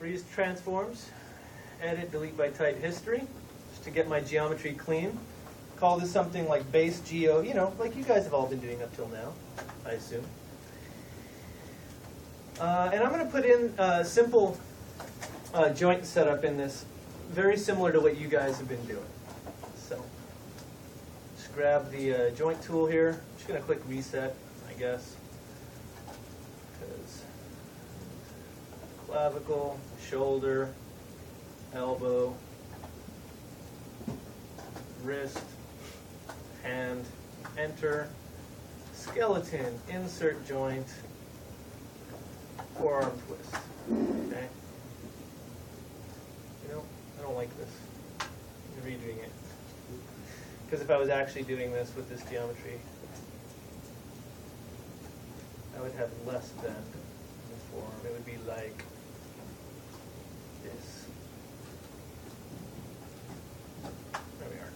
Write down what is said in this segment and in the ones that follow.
Use transforms, edit, delete by type history, just to get my geometry clean. Call this something like base geo, like you guys have all been doing up till now, I assume. And I'm going to put in a simple joint setup in this, very similar to what you guys have been doing. So, just grab the joint tool here. I'm just going to click reset, I guess. Clavicle, shoulder, elbow, wrist, hand, enter, skeleton, insert joint, forearm twist. Okay? I don't like this. I'm redoing it. Because if I was actually doing this with this geometry, I would have less bend in the forearm. It would be like this. There we are.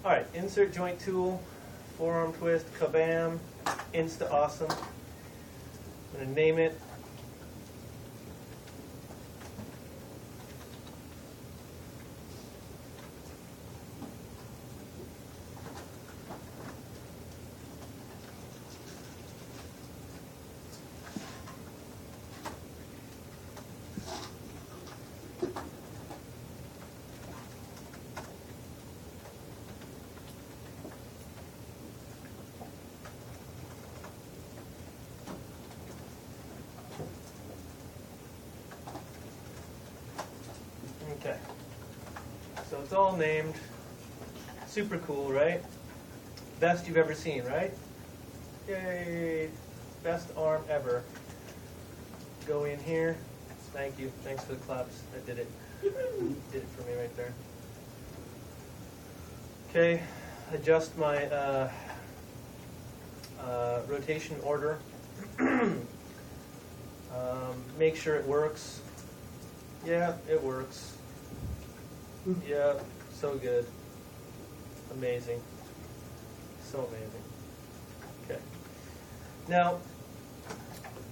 All right, insert joint tool, forearm twist, kabam, insta awesome. I'm going to name it. Okay, so it's all named. Super cool, right? Best you've ever seen, right? Yay! Best arm ever. Go in here. Thank you. Thanks for the claps. I did it. Did it for me right there. Okay, adjust my rotation order. Make sure it works. Yeah, it works. Yeah, so good. Amazing. So amazing. Okay. Now,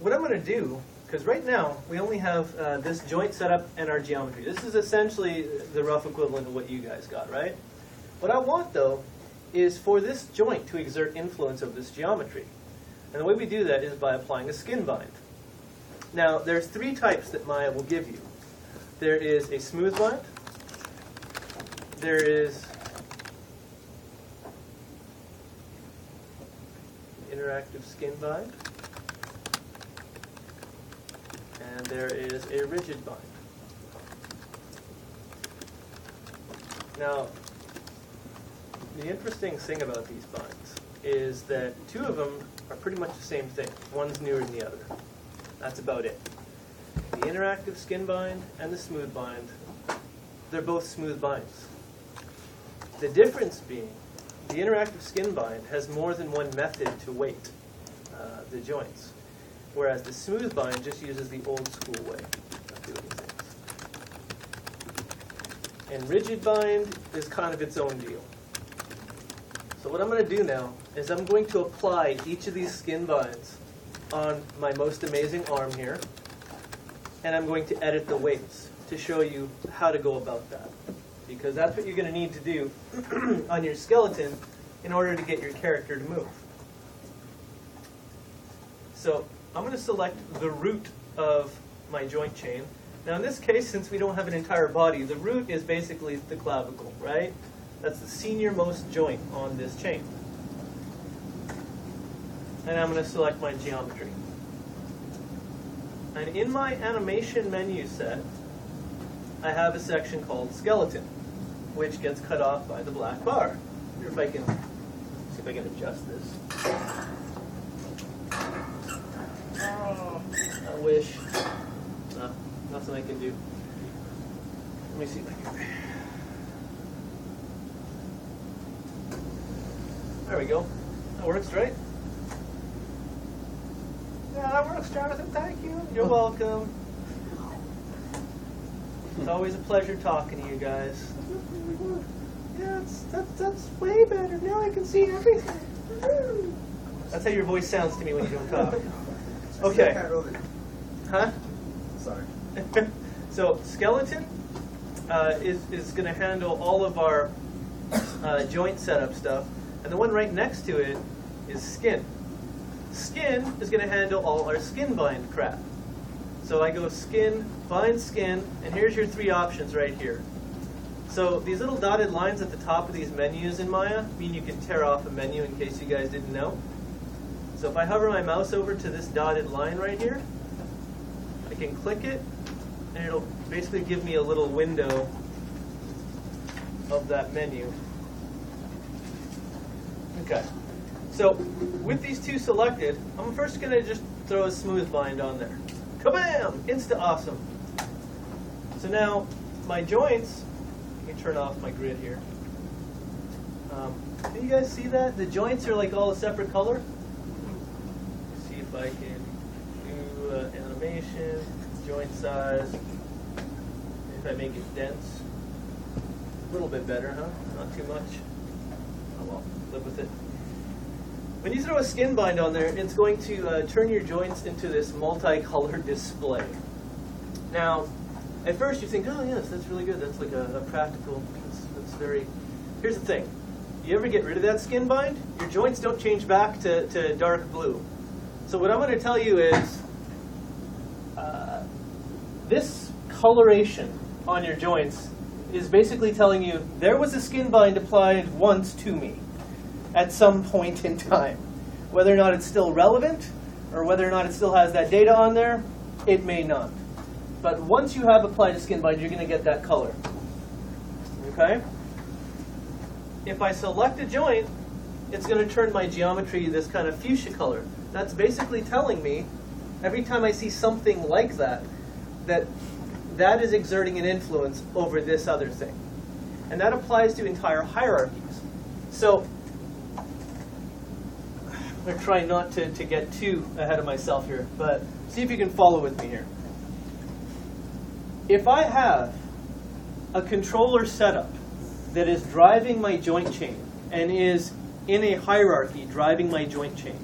what I'm going to do, because right now we only have this joint setup and our geometry. This is essentially the rough equivalent of what you guys got, right? What I want, though, is for this joint to exert influence of this geometry. And the way we do that is by applying a skin bind. Now, there's three types that Maya will give you. There is a smooth bind. There is interactive skin bind. And there is a rigid bind. Now, the interesting thing about these binds is that two of them are pretty much the same thing. One's newer than the other. That's about it. The interactive skin bind and the smooth bind, they're both smooth binds. The difference being, the interactive skin bind has more than one method to weight the joints, whereas the smooth bind just uses the old school way of doing things. And rigid bind is kind of its own deal. So what I'm going to do now is I'm going to apply each of these skin binds on my most amazing arm here, and I'm going to edit the weights to show you how to go about that. Because that's what you're going to need to do on your skeleton in order to get your character to move. So I'm going to select the root of my joint chain. Now in this case, since we don't have an entire body, the root is basically the clavicle, right? That's the senior-most joint on this chain. And I'm going to select my geometry. And in my animation menu set, I have a section called skeleton, which gets cut off by the black bar. I wonder if I can see if I can adjust this. Oh, I wish. No, nothing I can do. Let me see if I can. There we go. That works, right? Yeah, that works, Jonathan. Thank you. You're welcome. It's always a pleasure talking to you guys. Yeah, that's way better. Now I can see everything. That's how your voice sounds to me when you don't talk. Okay. Huh? Sorry. So skeleton is going to handle all of our joint setup stuff, and the one right next to it is skin. Skin is going to handle all our skin bind crap. So I go skin, bind skin, and here's your three options right here. So these little dotted lines at the top of these menus in Maya mean you can tear off a menu, in case you guys didn't know. So if I hover my mouse over to this dotted line right here, I can click it, and it'll basically give me a little window of that menu. Okay. So with these two selected, I'm first going to just throw a smooth bind on there. Kabam! Insta awesome. So now my joints, let me turn off my grid here. Can you guys see that? The joints are like all a separate color. Let's see if I can do animation, joint size. If I make it dense, a little bit better, huh? Not too much. Oh well, live with it. When you throw a skin bind on there, it's going to turn your joints into this multicolored display. Now, at first you think, oh yes, that's really good. That's like a practical, that's very... Here's the thing. You ever get rid of that skin bind, your joints don't change back to dark blue. So what I'm going to tell you is, this coloration on your joints is basically telling you there was a skin bind applied once to me at some point in time. Whether or not it's still relevant, or whether or not it still has that data on there, it may not. But once you have applied a skin bind, you're going to get that color. Okay? If I select a joint, it's going to turn my geometry this kind of fuchsia color. That's basically telling me, every time I see something like that, that is exerting an influence over this other thing. And that applies to entire hierarchies. So, I'm going to try not to get too ahead of myself here, but see if you can follow with me here. If I have a controller setup that is driving my joint chain and is in a hierarchy driving my joint chain,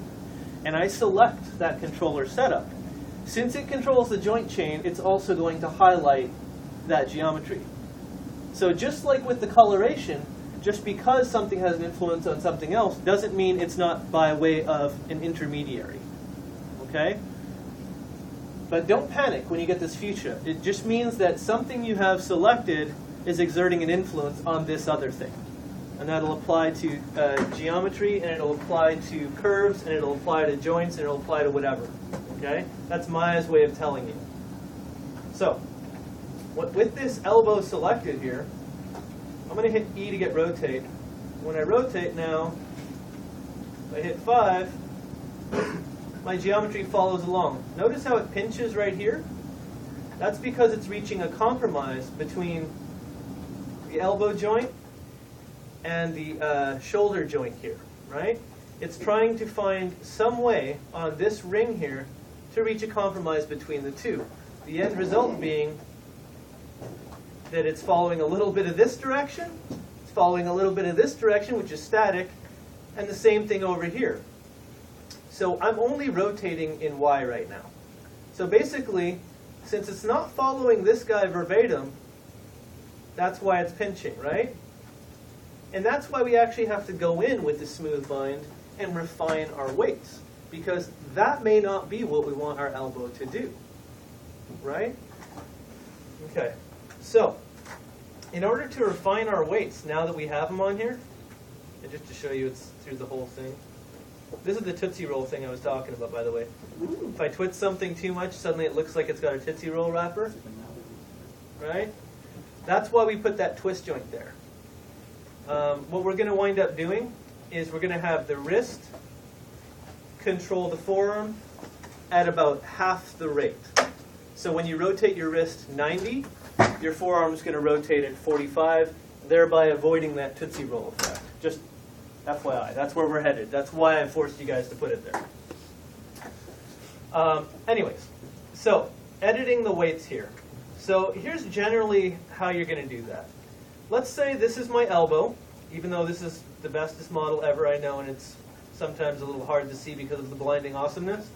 and I select that controller setup, since it controls the joint chain, it's also going to highlight that geometry. So just like with the coloration, just because something has an influence on something else doesn't mean it's not by way of an intermediary. Okay? But don't panic when you get this fuchsia. It just means that something you have selected is exerting an influence on this other thing. And that'll apply to geometry, and it'll apply to curves, and it'll apply to joints, and it'll apply to whatever. Okay? That's Maya's way of telling you. So, with this elbow selected here, I'm going to hit E to get rotate. When I rotate now, if I hit 5, my geometry follows along. Notice how it pinches right here? That's because it's reaching a compromise between the elbow joint and the shoulder joint here, right? It's trying to find some way on this ring here to reach a compromise between the two. The end result being that it's following a little bit of this direction, it's following a little bit of this direction, which is static, and the same thing over here. So I'm only rotating in Y right now. So basically, since it's not following this guy verbatim, that's why it's pinching, right? And that's why we actually have to go in with the smooth bind and refine our weights, because that may not be what we want our elbow to do, right? Okay. So, in order to refine our weights, now that we have them on here, and just to show you it's through the whole thing, this is the Tootsie Roll thing I was talking about, by the way. If I twist something too much, suddenly it looks like it's got a Tootsie Roll wrapper, right? That's why we put that twist joint there. What we're going to wind up doing is we're going to have the wrist control the forearm at about half the rate. So when you rotate your wrist 90, your forearm is going to rotate at 45, thereby avoiding that Tootsie Roll effect. Just FYI, that's where we're headed. That's why I forced you guys to put it there. Anyways, so editing the weights here. So here's generally how you're going to do that. Let's say this is my elbow, even though this is the bestest model ever, I know, and it's sometimes a little hard to see because of the blinding awesomeness.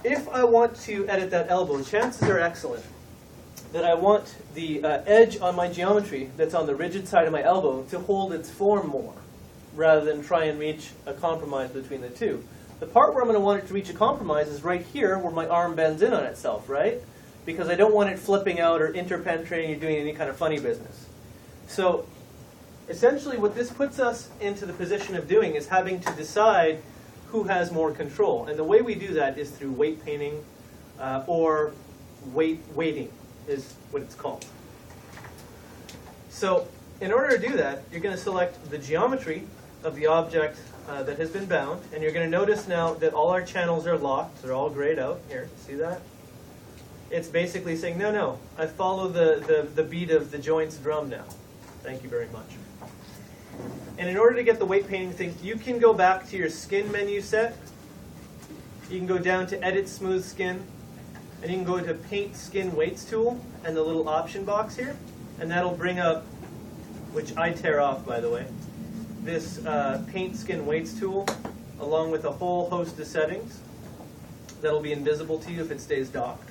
if I want to edit that elbow, chances are excellent that I want the edge on my geometry that's on the rigid side of my elbow to hold its form more, rather than try and reach a compromise between the two. The part where I'm going to want it to reach a compromise is right here where my arm bends in on itself, right? Because I don't want it flipping out or interpenetrating or doing any kind of funny business. So essentially what this puts us into the position of doing is having to decide who has more control. And the way we do that is through weight painting or weighting is what it's called. So in order to do that, you're going to select the geometry of the object that has been bound, and you're going to notice now that all our channels are locked. They're all grayed out. Here, see that? It's basically saying, no, no, I follow the beat of the joint's drum now. Thank you very much. And in order to get the weight painting thing, you can go back to your skin menu set. You can go down to Edit Smooth Skin, and you can go to Paint Skin Weights tool and the little option box here, and that'll bring up, which I tear off by the way, this Paint Skin Weights tool, along with a whole host of settings that'll be invisible to you if it stays docked.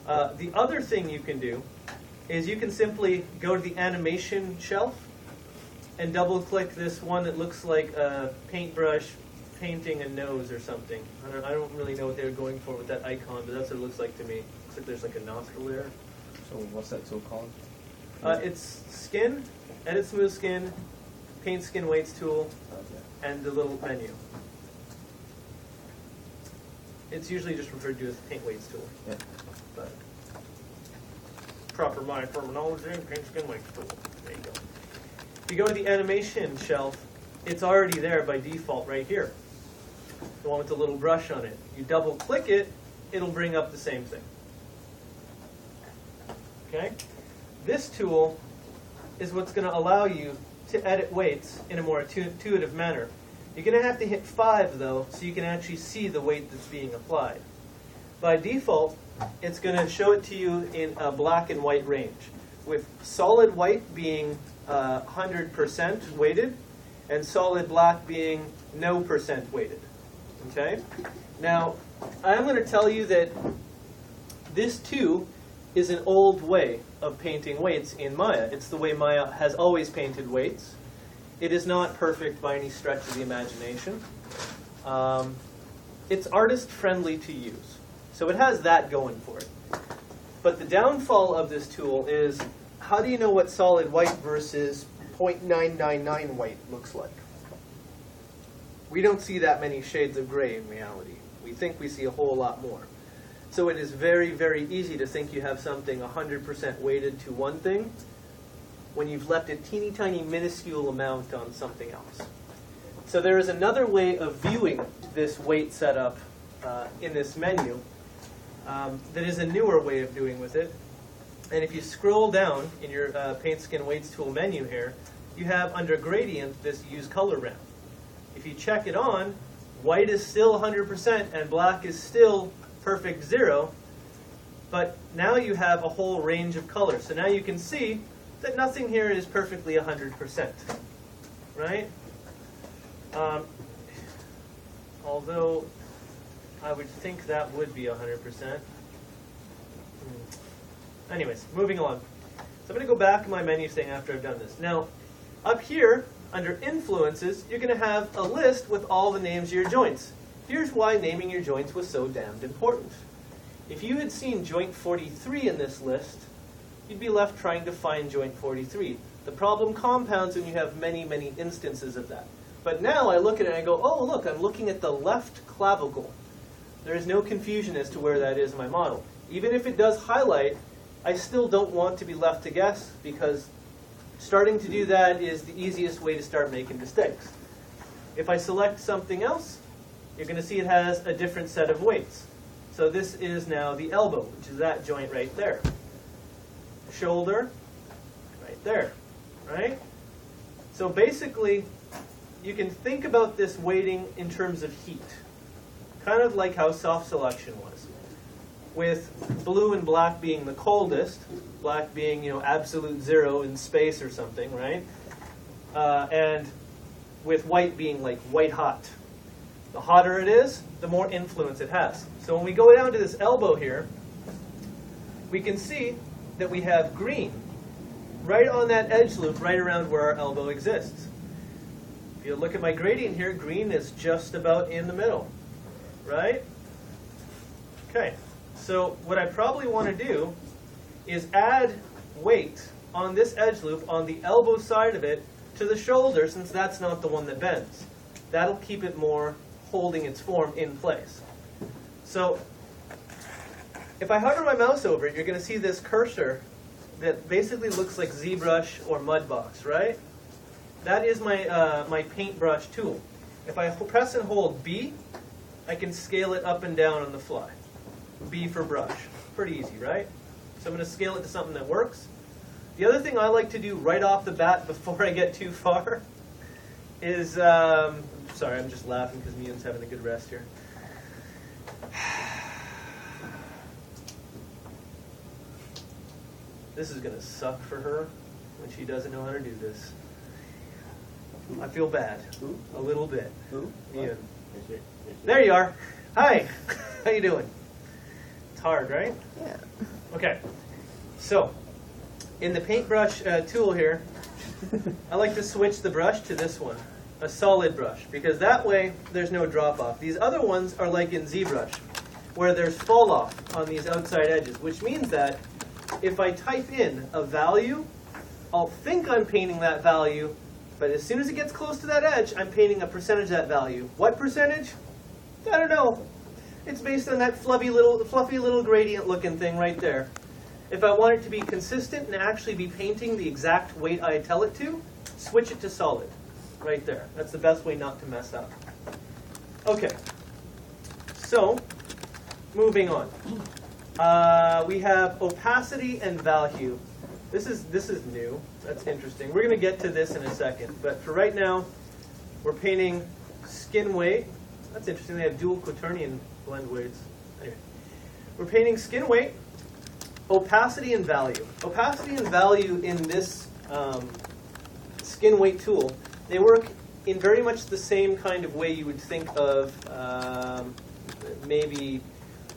The other thing you can do is you can simply go to the animation shelf and double click this one that looks like a paintbrush painting a nose or something. I don't really know what they were going for with that icon, but that's what it looks like to me. Looks like there's like a nostril there. So what's that tool called? It's Skin, Edit Smooth Skin, Paint Skin Weights tool, and the little menu. It's usually just referred to as Paint Weights tool. Yeah. But proper my terminology, Paint Skin Weights tool. There you go. If you go to the animation shelf, it's already there by default right here. The one with the little brush on it. You double click it, it'll bring up the same thing. Okay? This tool is what's going to allow you to edit weights in a more intuitive manner. You're going to have to hit 5 though, so you can actually see the weight that's being applied. By default, it's going to show it to you in a black and white range, with solid white being 100% weighted, and solid black being no % weighted. Okay? Now, I'm going to tell you that this too is an old way of painting weights in Maya. It's the way Maya has always painted weights. It is not perfect by any stretch of the imagination. It's artist-friendly to use. So it has that going for it. But the downfall of this tool is, how do you know what solid white versus 0.999 white looks like? We don't see that many shades of gray in reality. We think we see a whole lot more. So it is very, very easy to think you have something 100% weighted to one thing when you've left a teeny tiny minuscule amount on something else. So there is another way of viewing this weight setup in this menu that is a newer way of doing with it. And if you scroll down in your Paint Skin Weights tool menu here, you have under gradient this use color ramp. If you check it on, white is still 100% and black is still perfect 0, but now you have a whole range of colors. So now you can see that nothing here is perfectly 100%, right? Although I would think that would be 100%. Anyways, moving on. So I'm going to go back to my menu thing after I've done this. Now, up here, under Influences, you're going to have a list with all the names of your joints. Here's why naming your joints was so damned important. If you had seen joint 43 in this list, you'd be left trying to find joint 43. The problem compounds when you have many, many instances of that. But now I look at it and I go, oh, look, I'm looking at the left clavicle. There is no confusion as to where that is in my model. Even if it does highlight, I still don't want to be left to guess, because starting to do that is the easiest way to start making mistakes. If I select something else, you're going to see it has a different set of weights. So this is now the elbow, which is that joint right there. Shoulder, right there, right? So basically, you can think about this weighting in terms of heat, kind of like how soft selection was, with blue and black being the coldest, black being, you know, absolute 0 in space or something, right? And with white being like white hot. The hotter it is, the more influence it has. So when we go down to this elbow here, we can see that we have green right on that edge loop, right around where our elbow exists. If you look at my gradient here, green is just about in the middle, right? Okay, so what I probably want to do is add weight on this edge loop on the elbow side of it to the shoulder, since that's not the one that bends. That'll keep it more holding its form in place. So if I hover my mouse over it, you're going to see this cursor that basically looks like ZBrush or Mudbox, right? That is my, my paintbrush tool. If I press and hold B, I can scale it up and down on the fly. B for brush. Pretty easy, right? So I'm going to scale it to something that works. The other thing I like to do right off the bat before I get too far is, sorry, I'm just laughing because Mia's having a good rest here. This is going to suck for her when she doesn't know how to do this. I feel bad. A little bit. Ian. There you are. Hi. How you doing? It's hard, right? Yeah. Okay. So, in the paintbrush tool here, I like to switch the brush to this one, a solid brush, because that way there's no drop off. These other ones are like in ZBrush, where there's fall off on these outside edges, which means that if I type in a value, I'll think I'm painting that value, but as soon as it gets close to that edge, I'm painting a percentage of that value. What percentage? I don't know. It's based on that fluffy little gradient looking thing right there. If I want it to be consistent and actually be painting the exact weight I tell it to, switch it to solid. Right there. That's the best way not to mess up. Okay. So, moving on. We have opacity and value. This is new. That's interesting. We're going to get to this in a second. But for right now, we're painting skin weight. That's interesting. They have dual quaternion blend weights. Anyway, we're painting skin weight, opacity, and value. Opacity and value in this skin weight tool, they work in very much the same kind of way you would think of maybe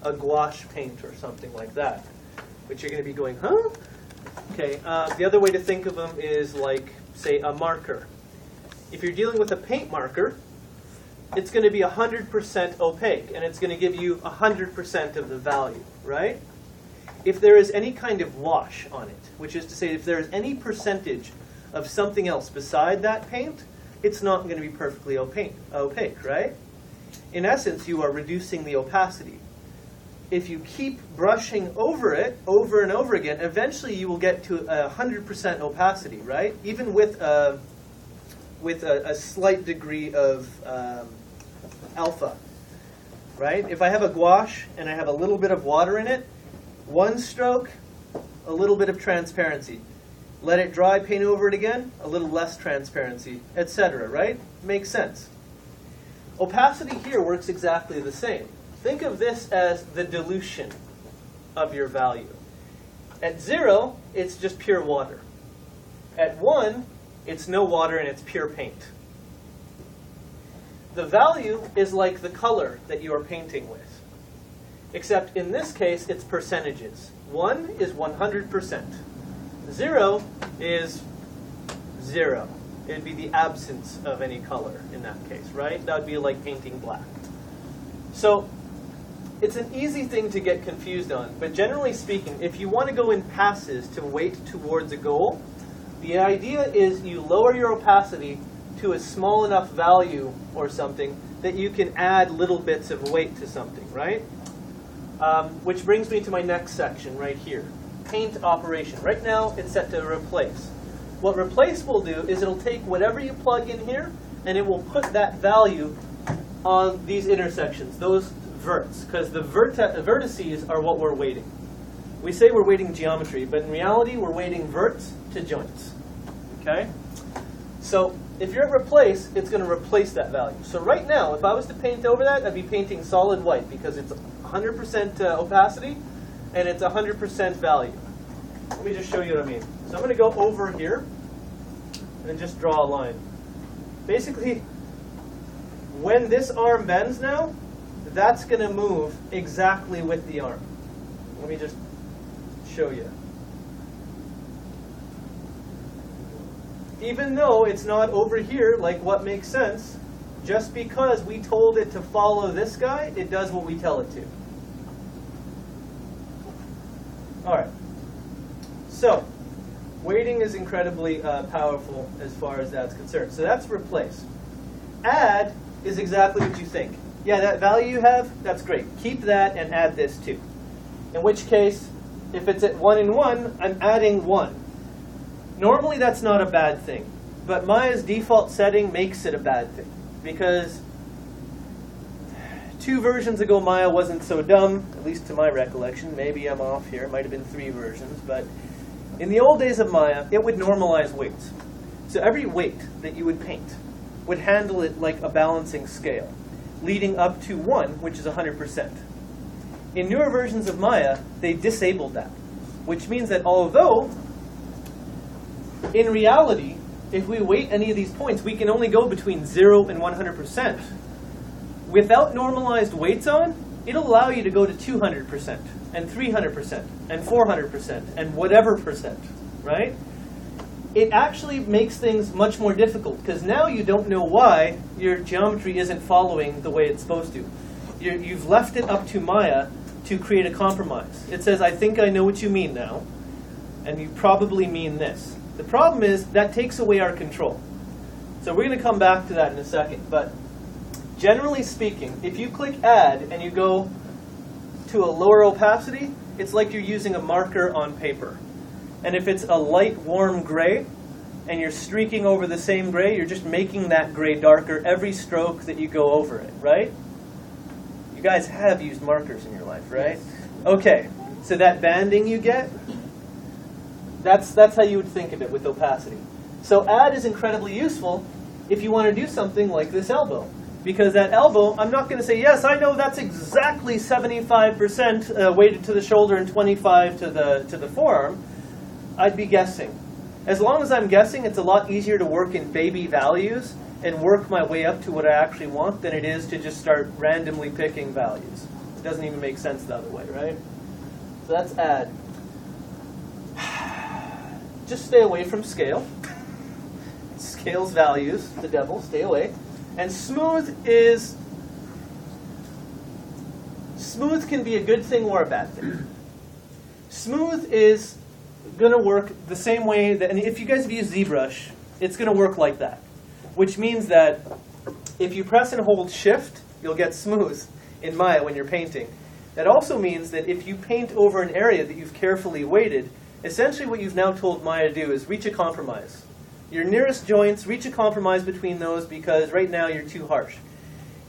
a gouache paint or something like that, which you're going to be going, huh? Okay, the other way to think of them is like, say, a marker. If you're dealing with a paint marker, it's going to be 100% opaque, and it's going to give you 100% of the value, right? If there is any kind of wash on it, which is to say if there is any percentage of something else beside that paint, it's not going to be perfectly opaque, right? In essence, you are reducing the opacity. If you keep brushing over it over and over again, eventually you will get to 100% opacity, right? Even with a slight degree of alpha, right? If I have a gouache and I have a little bit of water in it, one stroke, a little bit of transparency. Let it dry, paint over it again, a little less transparency, etc., right? Makes sense. Opacity here works exactly the same. Think of this as the dilution of your value. At 0, it's just pure water. At 1, it's no water and it's pure paint. The value is like the color that you are painting with, except in this case, it's percentages. 1 is 100%. 0 is 0. It would be the absence of any color in that case, right? That would be like painting black. So it's an easy thing to get confused on, but generally speaking, if you want to go in passes to weight towards a goal, the idea is you lower your opacity to a small enough value or something that you can add little bits of weight to something, right? Which brings me to my next section right here. Paint operation. Right now, it's set to replace. What replace will do is it'll take whatever you plug in here, and it will put that value on these intersections, those verts, because the vertices are what we're weighting. We say we're weighting geometry, but in reality, we're weighting verts to joints. Okay? So if you're at replace, it's going to replace that value. So right now, if I was to paint over that, I'd be painting solid white because it's 100% opacity and it's 100% value. Let me just show you what I mean. So I'm going to go over here and just draw a line. Basically, when this arm bends now, that's going to move exactly with the arm. Let me just show you. Even though it's not over here like what makes sense, just because we told it to follow this guy, it does what we tell it to. All right. So, weighting is incredibly powerful as far as that's concerned. So that's replace. Add is exactly what you think. Yeah, that value you have, that's great. Keep that and add this too. In which case, if it's at 1 and 1, I'm adding 1. Normally that's not a bad thing, but Maya's default setting makes it a bad thing because 2 versions ago Maya wasn't so dumb, at least to my recollection. Maybe I'm off here, it might have been 3 versions, but in the old days of Maya, it would normalize weights. So every weight that you would paint would handle it like a balancing scale, leading up to 1, which is 100%. In newer versions of Maya, they disabled that, which means that although in reality, if we weight any of these points, we can only go between 0 and 100%. Without normalized weights on, it'll allow you to go to 200% and 300% and 400% and whatever percent, right? It actually makes things much more difficult because now you don't know why your geometry isn't following the way it's supposed to. You've left it up to Maya to create a compromise. It says, I think I know what you mean now, and you probably mean this. The problem is that takes away our control. So we're going to come back to that in a second. But generally speaking, if you click Add and you go to a lower opacity, it's like you're using a marker on paper. And if it's a light, warm gray, and you're streaking over the same gray, you're just making that gray darker every stroke that you go over it, right? You guys have used markers in your life, right? Okay, so that banding you get, that's how you would think of it with opacity. So add is incredibly useful if you want to do something like this elbow. Because that elbow, I'm not going to say, yes, I know that's exactly 75% weighted to the shoulder and 25 to the forearm. I'd be guessing. As long as I'm guessing, it's a lot easier to work in baby values and work my way up to what I actually want than it is to just start randomly picking values. It doesn't even make sense the other way, right? So that's add. Just stay away from scale. Scale's values, the devil, stay away. And smooth can be a good thing or a bad thing. Smooth is going to work the same way that, and if you guys have used ZBrush, it's going to work like that. Which means that if you press and hold Shift, you'll get smooth in Maya when you're painting. That also means that if you paint over an area that you've carefully weighted, essentially what you've now told Maya to do is reach a compromise. Your nearest joints, reach a compromise between those because right now you're too harsh.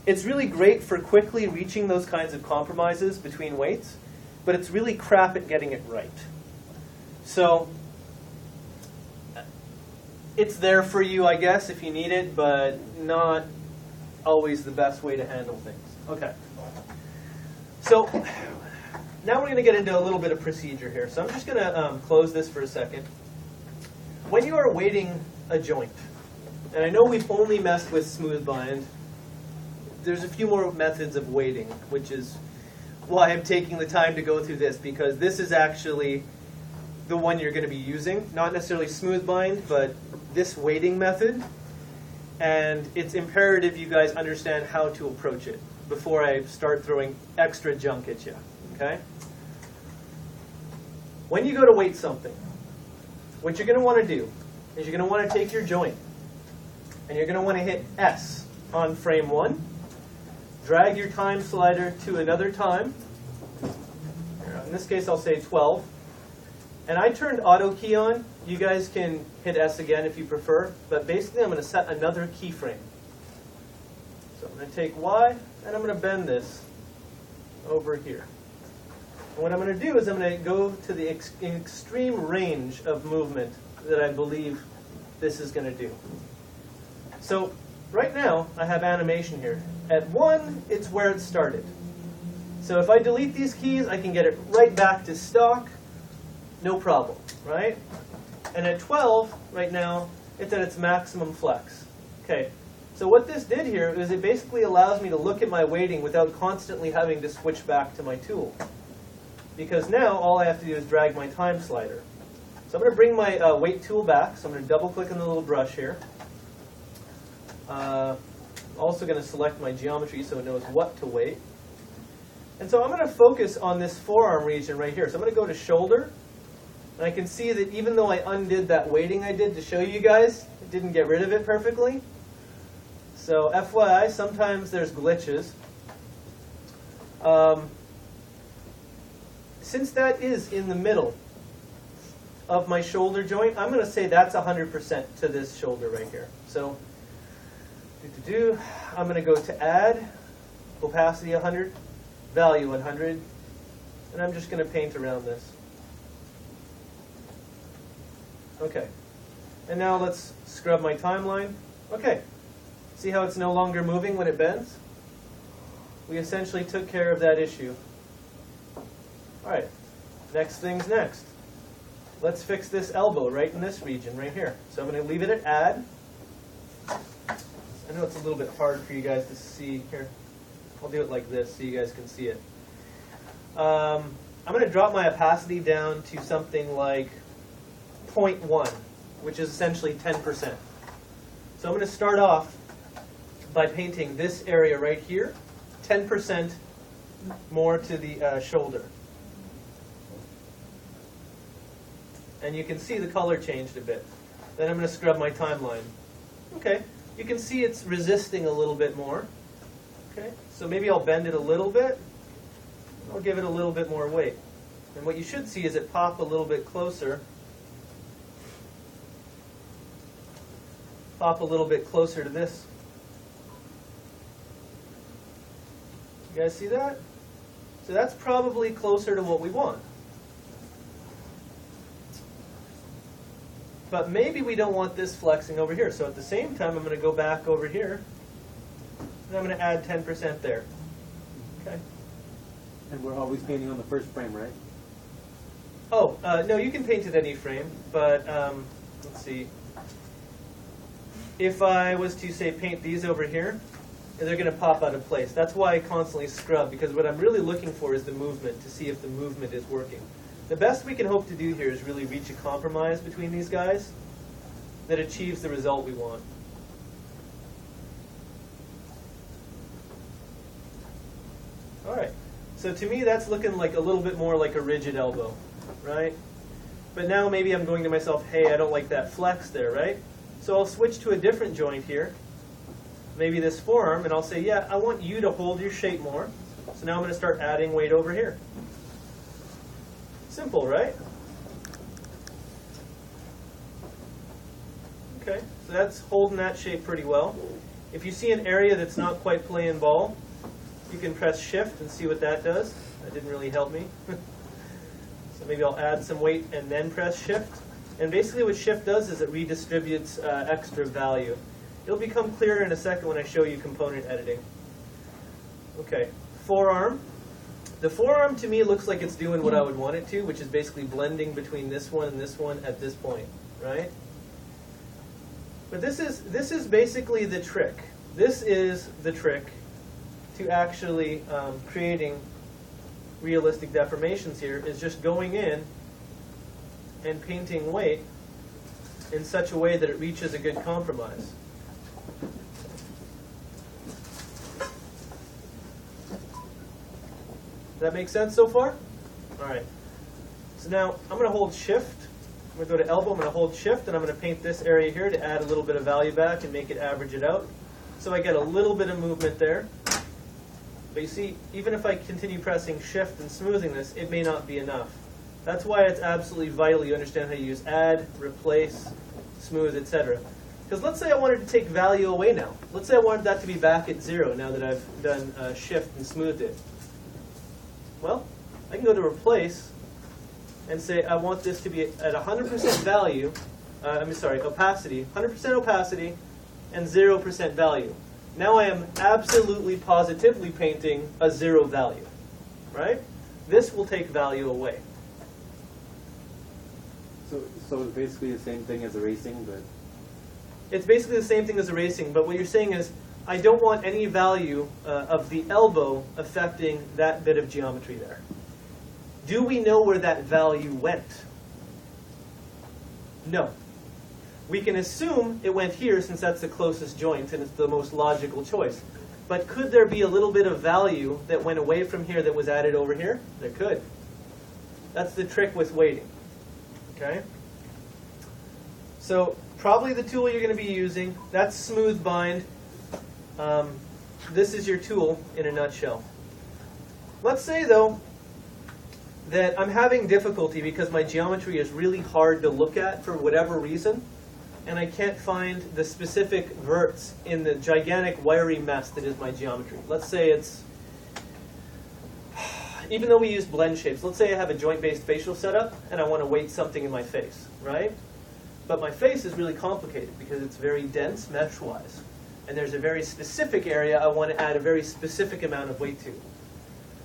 It's really great for quickly reaching those kinds of compromises between weights, but it's really crap at getting it right. So it's there for you, I guess, if you need it, but not always the best way to handle things. Okay. So now we're going to get into a little bit of procedure here. So I'm just going to close this for a second. When you are weighting a joint, and I know we've only messed with smooth bind, there's a few more methods of weighting, which is why I'm taking the time to go through this, because this is actually the one you're going to be using. Not necessarily smooth bind, but this weighting method. And it's imperative you guys understand how to approach it before I start throwing extra junk at you. Okay? When you go to weight something, what you're going to want to do is you're going to want to take your joint and you're going to want to hit S on frame 1. Drag your time slider to another time. In this case, I'll say 12. And I turned auto key on. You guys can hit S again if you prefer. But basically, I'm going to set another keyframe. So I'm going to take Y, and I'm going to bend this over here. And what I'm going to do is I'm going to go to the extreme range of movement that I believe this is going to do. So right now, I have animation here. At 1, it's where it started. So if I delete these keys, I can get it right back to stock. No problem, right? And at 12, right now, it's at its maximum flex. Okay, So what this did here is it basically allows me to look at my weighting without constantly having to switch back to my tool. Because now all I have to do is drag my time slider. So I'm going to bring my weight tool back. So I'm going to double click on the little brush here. Also going to select my geometry so it knows what to weight. And so I'm going to focus on this forearm region right here. So I'm going to go to shoulder. And I can see that even though I undid that weighting I did to show you guys, it didn't get rid of it perfectly. So FYI, sometimes there's glitches. Since that is in the middle of my shoulder joint, I'm going to say that's 100% to this shoulder right here. So I'm going to go to add, opacity 100, value 100, and I'm just going to paint around this. Okay, and now let's scrub my timeline. Okay, see how it's no longer moving when it bends? We essentially took care of that issue. All right, next thing's next. Let's fix this elbow right in this region right here. So I'm going to leave it at add. I know it's a little bit hard for you guys to see here. I'll do it like this so you guys can see it. I'm going to drop my opacity down to something like 0.1, which is essentially 10%. So I'm going to start off by painting this area right here, 10% more to the shoulder. And you can see the color changed a bit. Then I'm going to scrub my timeline. Okay, you can see it's resisting a little bit more. Okay, so maybe I'll bend it a little bit. I'll give it a little bit more weight. And what you should see is it pop a little bit closer. Pop a little bit closer to this. You guys see that? So that's probably closer to what we want. But maybe we don't want this flexing over here. So at the same time, I'm going to go back over here, and I'm going to add 10% there. Okay. And we're always painting on the first frame, right? Oh, no, you can paint it any frame, but let's see. If I was to, say, paint these over here, they're going to pop out of place. That's why I constantly scrub, because what I'm really looking for is the movement, to see if the movement is working. The best we can hope to do here is really reach a compromise between these guys that achieves the result we want. All right. So to me, that's looking like a little bit more like a rigid elbow, right? But now maybe I'm going to myself, hey, I don't like that flex there, right? So I'll switch to a different joint here, maybe this forearm, and I'll say, yeah, I want you to hold your shape more. So now I'm going to start adding weight over here. Simple, right? Okay, so that's holding that shape pretty well. If you see an area that's not quite playing ball, you can press shift and see what that does. That didn't really help me. So maybe I'll add some weight and then press shift. And basically what shift does is it redistributes extra value. It'll become clearer in a second when I show you component editing. Okay, forearm. The forearm to me looks like it's doing what I would want it to, which is basically blending between this one and this one at this point, right? But this is basically the trick. This is the trick to actually creating realistic deformations here, is just going in and painting weight in such a way that it reaches a good compromise. Does that make sense so far? All right. So now I'm going to hold shift. I'm going to go to elbow. I'm going to hold shift, and I'm going to paint this area here to add a little bit of value back and make it average it out. So I get a little bit of movement there. But you see, even if I continue pressing shift and smoothing this, it may not be enough. That's why it's absolutely vital you understand how to use add, replace, smooth, etc. Because let's say I wanted to take value away now. Let's say I wanted that to be back at 0 now that I've done shift and smoothed it. Well, I can go to replace and say I want this to be at 100% value, opacity, 100% opacity, and 0% value. Now I am absolutely positively painting a 0 value, right? This will take value away. So it's basically the same thing as erasing, but It's basically the same thing as erasing, but what you're saying is, I don't want any value of the elbow affecting that bit of geometry there. Do we know where that value went? No. We can assume it went here since that's the closest joint and it's the most logical choice. But could there be a little bit of value that went away from here that was added over here? There could. That's the trick with weighting. Okay? So probably the tool you're going to be using, that's Smooth Bind. This is your tool in a nutshell. Let's say, though, that I'm having difficulty because my geometry is really hard to look at for whatever reason, and I can't find the specific verts in the gigantic wiry mess that is my geometry. Let's say it's, even though we use blend shapes, let's say I have a joint-based facial setup and I want to weight something in my face, right? But my face is really complicated because it's very dense mesh-wise. And there's a very specific area I want to add a very specific amount of weight to.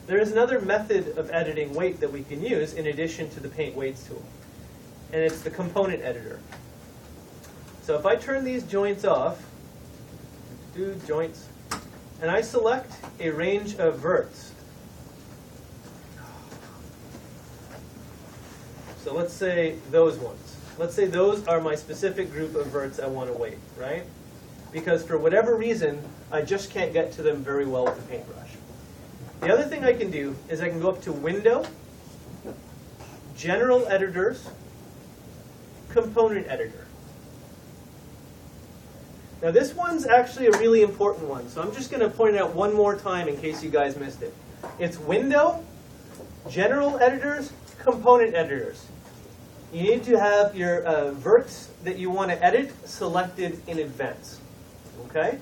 There is another method of editing weight that we can use in addition to the Paint Weights tool. And it's the component editor. So if I turn these joints off, do joints, and I select a range of verts. So let's say those ones. Let's say those are my specific group of verts I want to weight, right? Because for whatever reason, I just can't get to them very well with the paintbrush. The other thing I can do is I can go up to Window, General Editors, Component Editor. Now this one's actually a really important one, so I'm just going to point it out one more time in case you guys missed it. It's Window, General Editors, Component Editors. You need to have your verts that you want to edit selected in advance. Okay?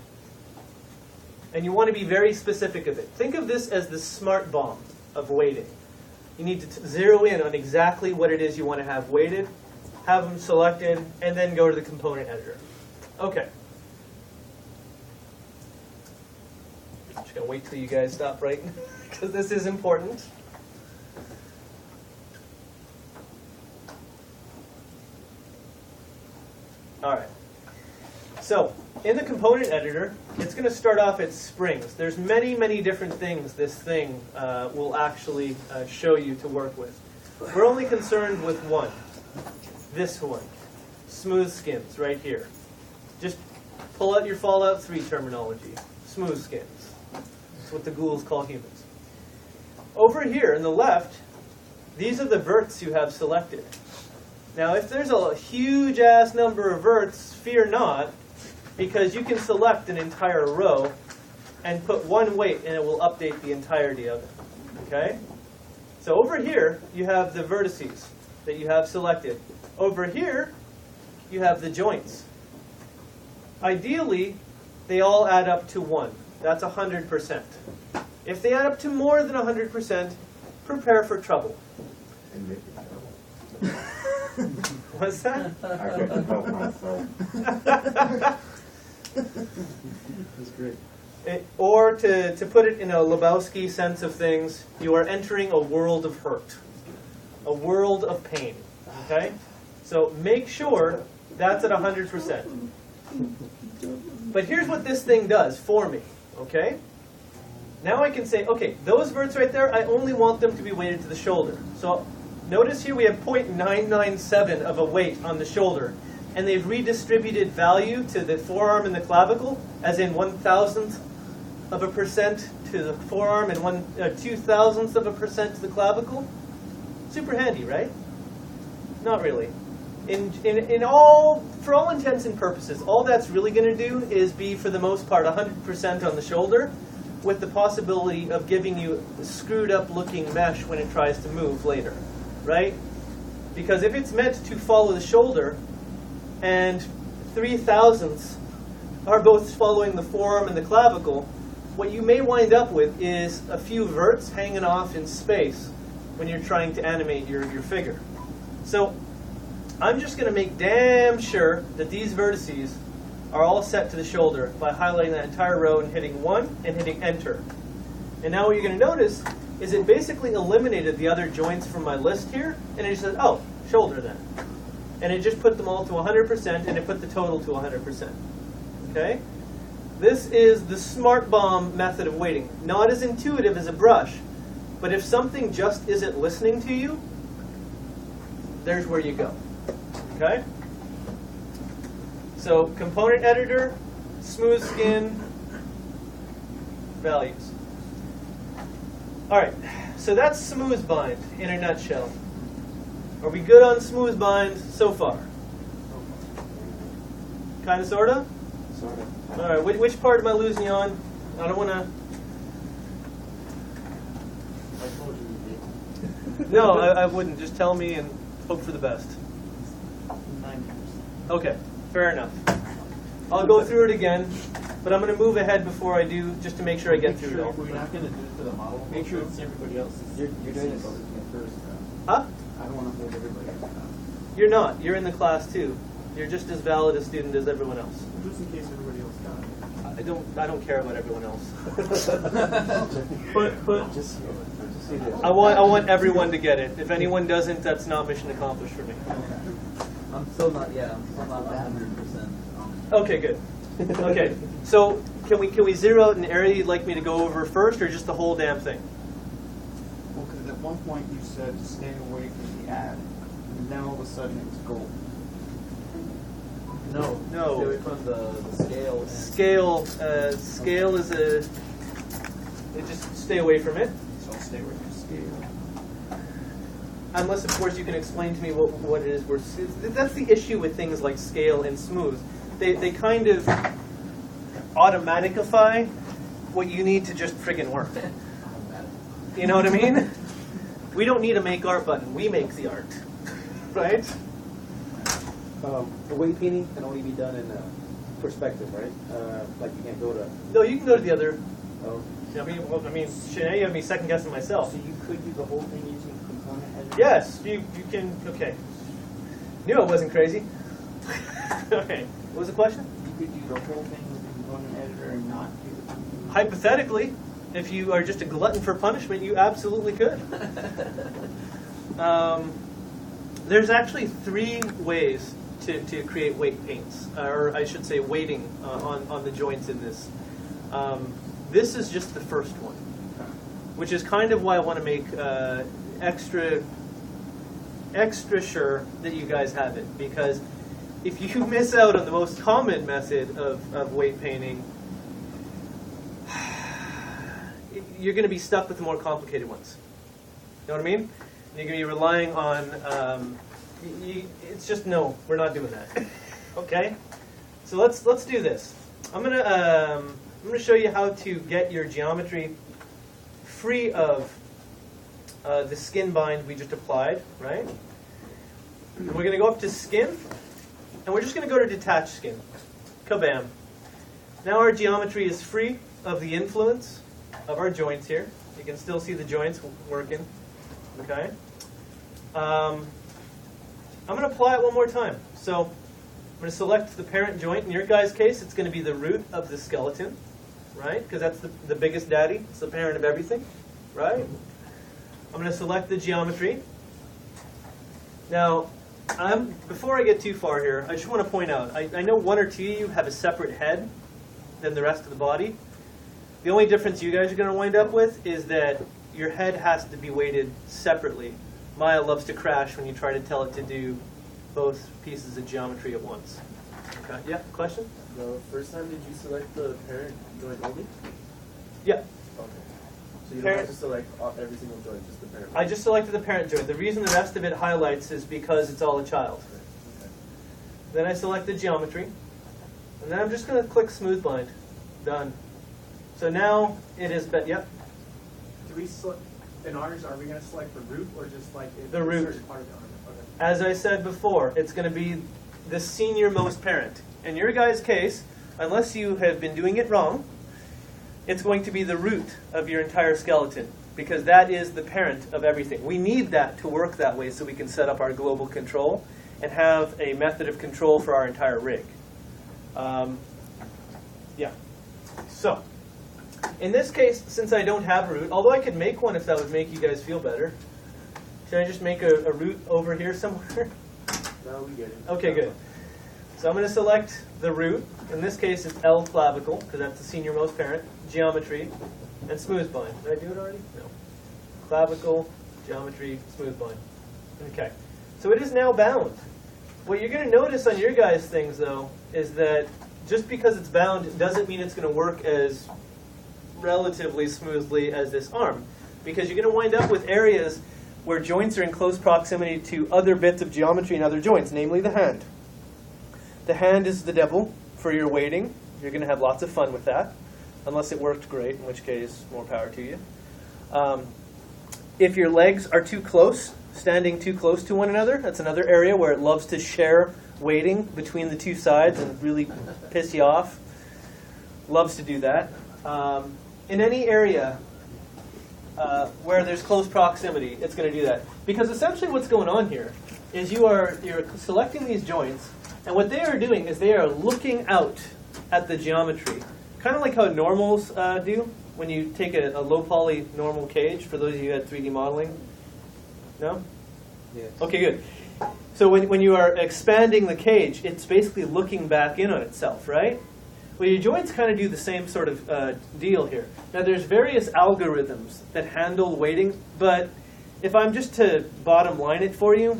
And you want to be very specific of it. Think of this as the smart bomb of weighting. You need to zero in on exactly what it is you want to have weighted, have them selected, and then go to the component editor. Okay. Just going to wait till you guys stop writing, because this is important. All right. So, in the component editor, it's going to start off at springs. There's many, many different things this thing will actually show you to work with. We're only concerned with one. This one. Smooth skins, right here. Just pull out your Fallout 3 terminology. Smooth skins. That's what the ghouls call humans. Over here, in the left, these are the verts you have selected. Now, if there's a huge-ass number of verts, fear not, because you can select an entire row and put one weight, and it will update the entirety of it. Okay? So over here, you have the vertices that you have selected. Over here, you have the joints. Ideally, they all add up to 1. That's 100%. If they add up to more than 100%, prepare for trouble. What's that? I couldn't help myself. That's great. Or to put it in a Lebowski sense of things, you are entering a world of hurt, a world of pain. Okay? So make sure that's at 100%. But here's what this thing does for me. Okay? Now I can say, okay, those verts right there, I only want them to be weighted to the shoulder. So notice here we have 0.997 of a weight on the shoulder. And they've redistributed value to the forearm and the clavicle, as in 1,000th of a percent to the forearm and 2,000th of a percent to the clavicle. Super handy, right? Not really. For all intents and purposes, all that's really going to do is be, for the most part, 100% on the shoulder, with the possibility of giving you a screwed up looking mesh when it tries to move later, right? Because if it's meant to follow the shoulder, and 3,000ths are both following the forearm and the clavicle, what you may wind up with is a few verts hanging off in space when you're trying to animate your figure. So I'm just going to make damn sure that these vertices are all set to the shoulder by highlighting that entire row and hitting 1 and hitting Enter. And now what you're going to notice is it basically eliminated the other joints from my list here, and it just says, oh, shoulder then. and it just put them all to 100%, and it put the total to 100%. Okay? This is the smart bomb method of weighting. Not as intuitive as a brush, but if something just isn't listening to you, there's where you go. Okay? So, component editor, smooth skin, values. Alright, so that's smooth bind in a nutshell. Are we good on smooth bind so far? Kind of, sort of? Sort of. Alright, which part am I losing you on? I don't want to... I told you you did. No, I wouldn't. Just tell me and hope for the best. 90%. Okay, fair enough. I'll go through it again, but I'm going to move ahead before I do, just to make sure I get through it all. We're not going to do it to the model. Make sure it's everybody else's. You're doing this first. Huh? I don't want to hold everybody else. You're not. You're in the class too. You're just as valid a student as everyone else. Just in case everybody else got it. I don't care about everyone else. Just see this. I want everyone to get it. If anyone doesn't, that's not mission accomplished for me. I'm still not 100%. Okay, good. Okay, so can we zero out an area you'd like me to go over first, or just the whole damn thing? Well, because at one point you said to stay away from the ad, and then all of a sudden it's gold. No. No. Stay away from the scale. And Scale is a. Just stay away from it. So I'll stay away from scale. Unless, of course, you can explain to me what it is we're... That's the issue with things like scale and smooth. They kind of automaticify what you need to just friggin' work. You know what I mean? We don't need a make art button. We make the art. Right? The weight painting can only be done in perspective, right? Like you can't go to... No, you can go to the other... Oh. I mean, Shanae, you have me second-guessing myself. So you could do the whole thing using component editor? Yes, you can... Okay. Knew I wasn't crazy. Okay. What was the question? You could do the whole thing with the component editor and not do the component. Hypothetically, if you are just a glutton for punishment, you absolutely could. There's actually 3 ways to create weight paints, or I should say weighting on the joints in this. This is just the first one, which is kind of why I want to make extra sure that you guys have it, because if you miss out on the most common method of weight painting, you're going to be stuck with the more complicated ones. You know what I mean? You're going to be relying on. It's just no, we're not doing that. Okay, so let's do this. I'm gonna show you how to get your geometry free of the skin bind we just applied, right? And we're going to go up to skin, and we're just going to go to detach skin. Kabam. Now our geometry is free of the influence of our joints here. You can still see the joints working. Okay. I'm going to apply it one more time. So I'm going to select the parent joint. In your guys' case, it's going to be the root of the skeleton, right? Because that's the biggest daddy. It's the parent of everything, right? I'm going to select the geometry. Now, before I get too far here, I just want to point out, I know 1 or 2 of you have a separate head than the rest of the body. The only difference you guys are going to wind up with is that your head has to be weighted separately. Maya loves to crash when you try to tell it to do both pieces of geometry at once. Okay. Yeah, question? The first time, did you select the parent joint only? Yeah. Okay. So you don't Parent- have to select every single joint, just the parent. I just selected the parent joint. The reason the rest of it highlights is because it's all a child. Okay. Then I select the geometry. And then I'm just going to click smooth bind. Done. So now it is, yep, Do we select, in ours, are we going to select the root or just like The root. certain part of the arm? Okay. as I said before, it's going to be the senior most parent. In your guys' case, unless you have been doing it wrong, it's going to be the root of your entire skeleton, because that is the parent of everything. We need that to work that way so we can set up our global control and have a method of control for our entire rig. Yeah. So, in this case, since I don't have a root, although I could make one if that would make you guys feel better, should I just make a root over here somewhere? No, we get it. Okay, good. So I'm going to select the root. In this case, it's L clavicle, because that's the senior-most parent. Geometry, and smooth bind. Did I do it already? No. Clavicle, geometry, smooth bind. Okay. So it is now bound. What you're going to notice on your guys' things, though, is that just because it's bound doesn't mean it's going to work as relatively smoothly as this arm. Because you're going to wind up with areas where joints are in close proximity to other bits of geometry and other joints, namely the hand. The hand is the devil for your weighting. You're going to have lots of fun with that, unless it worked great, in which case, more power to you. If your legs are too close, standing too close to one another, that's another area where it loves to share weighting between the two sides and really piss you off. Loves to do that. In any area where there's close proximity, it's going to do that. Because essentially what's going on here is you're selecting these joints, and what they are doing is they are looking out at the geometry. Kind of like how normals do when you take a low-poly normal cage, for those of you who had 3D modeling. No? Yes. Okay, good. So when you are expanding the cage, it's basically looking back in on itself, right? Well, your joints kind of do the same sort of deal here. Now, there's various algorithms that handle weighting, but if I'm just to bottom line it for you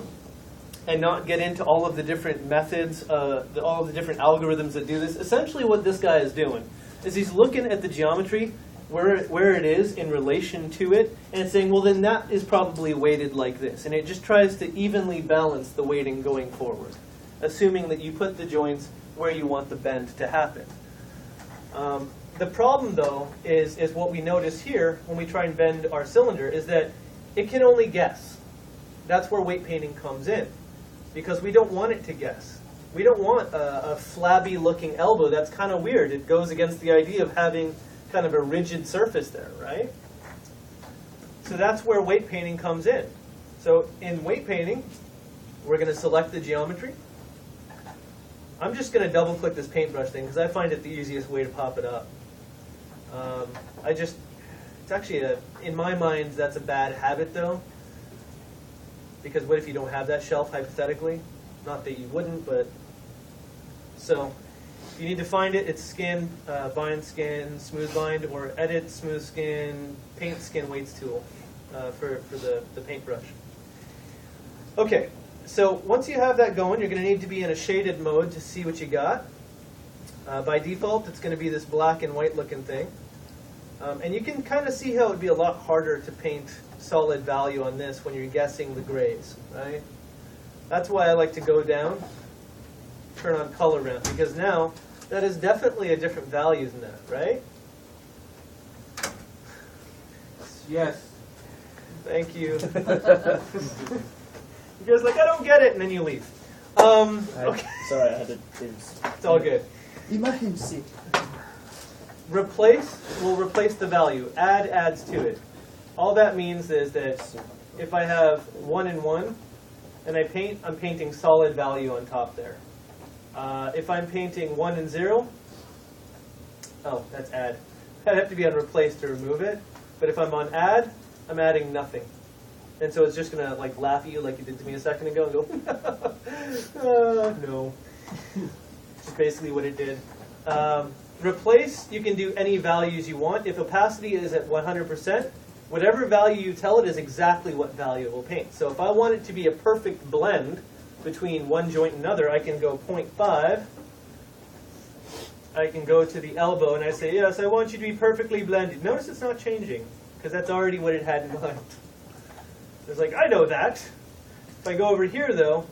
and not get into all of the different methods, all of the different algorithms that do this, essentially what this guy is doing is he's looking at the geometry, where it is in relation to it, and it's saying, well, then that is probably weighted like this. And it just tries to evenly balance the weighting going forward, assuming that you put the joints where you want the bend to happen. The problem, though, is what we notice here when we try and bend our cylinder, is that it can only guess. That's where weight painting comes in, because we don't want it to guess. We don't want a flabby-looking elbow. That's kind of weird. It goes against the idea of having kind of a rigid surface there, right? So that's where weight painting comes in. So in weight painting, we're going to select the geometry. I'm just going to double-click this paintbrush thing because I find it the easiest way to pop it up. It's actually, in my mind, that's a bad habit, though. Because what if you don't have that shelf, hypothetically? Not that you wouldn't, but... So, if you need to find it, it's skin, bind skin, smooth bind, or edit, smooth skin, paint skin weights tool for the paintbrush. Okay, so once you have that going, you're going to need to be in a shaded mode to see what you got. By default, it's going to be this black and white looking thing. And you can kind of see how it would be a lot harder to paint solid value on this when you're guessing the grays, right? That's why I like to go down, turn on color ramp, because now that is definitely a different value than that, right? Yes. Thank you. You guys like, I don't get it, and then you leave. Okay. Sorry, I had to. It's all good. Emergency. Replace will replace the value. Add adds to it. All that means is that if I have 1 and 1, and I paint, I'm painting solid value on top there. If I'm painting 1 and 0, oh, that's add. I'd have to be on replace to remove it. But if I'm on add, I'm adding nothing. And so it's just going to like laugh at you like you did to me a second ago and go, no. It's basically what it did. Replace, you can do any values you want. If opacity is at 100%, whatever value you tell it is exactly what value it will paint. So if I want it to be a perfect blend between one joint and another, I can go 0.5. I can go to the elbow and I say, yes, I want you to be perfectly blended. Notice it's not changing, because that's already what it had in mind. It's like, I know that. If I go over here, though,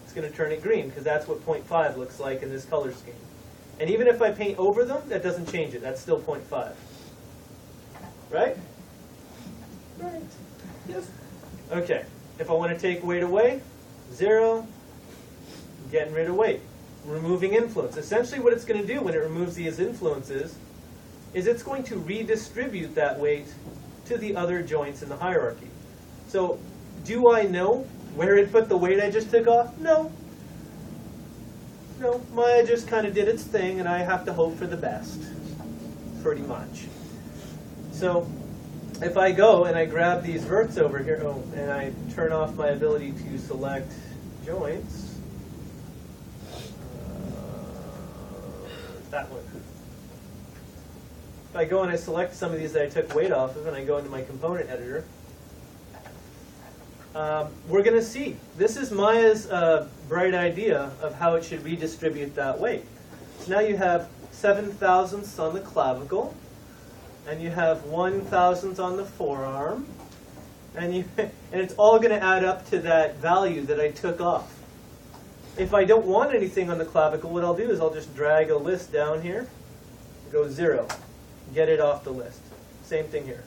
it's going to turn it green, because that's what 0.5 looks like in this color scheme. And even if I paint over them, that doesn't change it. That's still 0.5. Right? Right. Yes. Okay. If I want to take weight away, 0, getting rid of weight. Removing influence. Essentially what it's going to do when it removes these influences is it's going to redistribute that weight to the other joints in the hierarchy. So, do I know where it put the weight I just took off? No. No, Maya just kind of did its thing, and I have to hope for the best, pretty much. So, if I go and I grab these verts over here, and I turn off my ability to select joints. That one. If I go and I select some of these that I took weight off of, and I go into my component editor, we're going to see. This is Maya's bright idea of how it should redistribute that weight. So now you have 7/1000ths on the clavicle, and you have 1/1000th on the forearm, and it's all going to add up to that value that I took off. If I don't want anything on the clavicle, what I'll do is I'll just drag a list down here, go 0, get it off the list. Same thing here.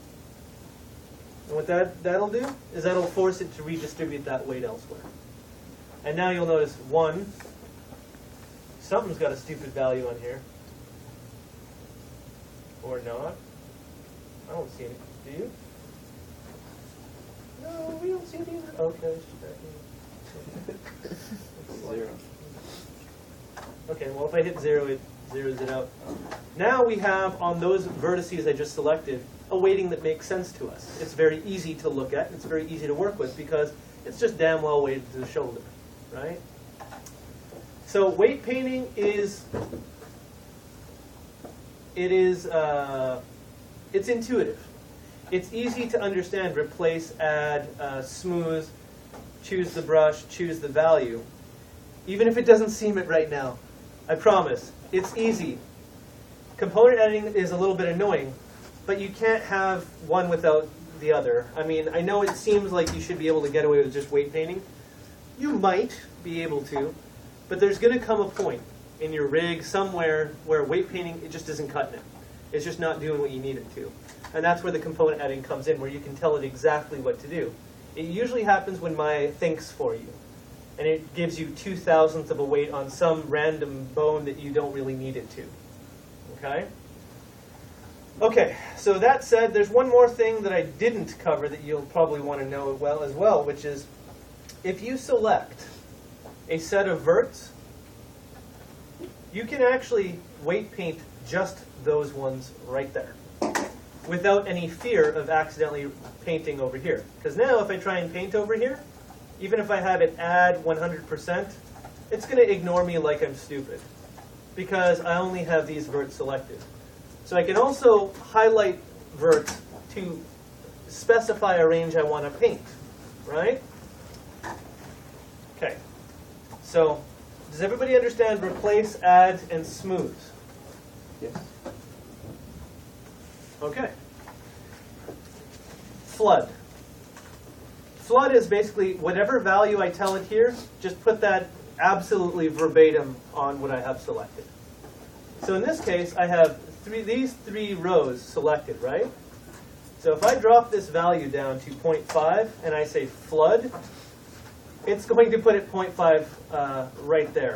And what that'll do is that'll force it to redistribute that weight elsewhere. And now you'll notice 1, something's got a stupid value on here. Or not. I don't see it. Do you? No, we don't see it either. Okay, let's just back in. 0. Okay, well if I hit 0, it zeroes it out. Now we have, on those vertices I just selected, a weighting that makes sense to us. It's very easy to look at, it's very easy to work with, because it's just damn well weighted to the shoulder, right? So weight painting is, it's intuitive. It's easy to understand. Replace, add, smooth, choose the brush, choose the value. Even if it doesn't seem it right now, I promise, it's easy. Component editing is a little bit annoying, but you can't have one without the other. I mean, I know it seems like you should be able to get away with just weight painting. You might be able to, but there's going to come a point in your rig somewhere where weight painting, it just isn't cutting it. It's just not doing what you need it to. And that's where the component editing comes in, where you can tell it exactly what to do. It usually happens when Maya thinks for you, and it gives you 2/1000th of a weight on some random bone that you don't really need it to. Okay? Okay, so that said, there's one more thing that I didn't cover that you'll probably want to know as well, which is if you select a set of verts, you can actually weight paint just those ones right there without any fear of accidentally painting over here. Because now if I try and paint over here, even if I have it add 100%, it's going to ignore me like I'm stupid because I only have these verts selected. So I can also highlight verts to specify a range I want to paint, right? Okay. So does everybody understand replace, add, and smooth? Yes. Okay. Flood. Flood is basically whatever value I tell it here, just put that absolutely verbatim on what I have selected. So in this case, I have these three rows selected, right? So if I drop this value down to 0.5 and I say flood, it's going to put it 0.5 right there.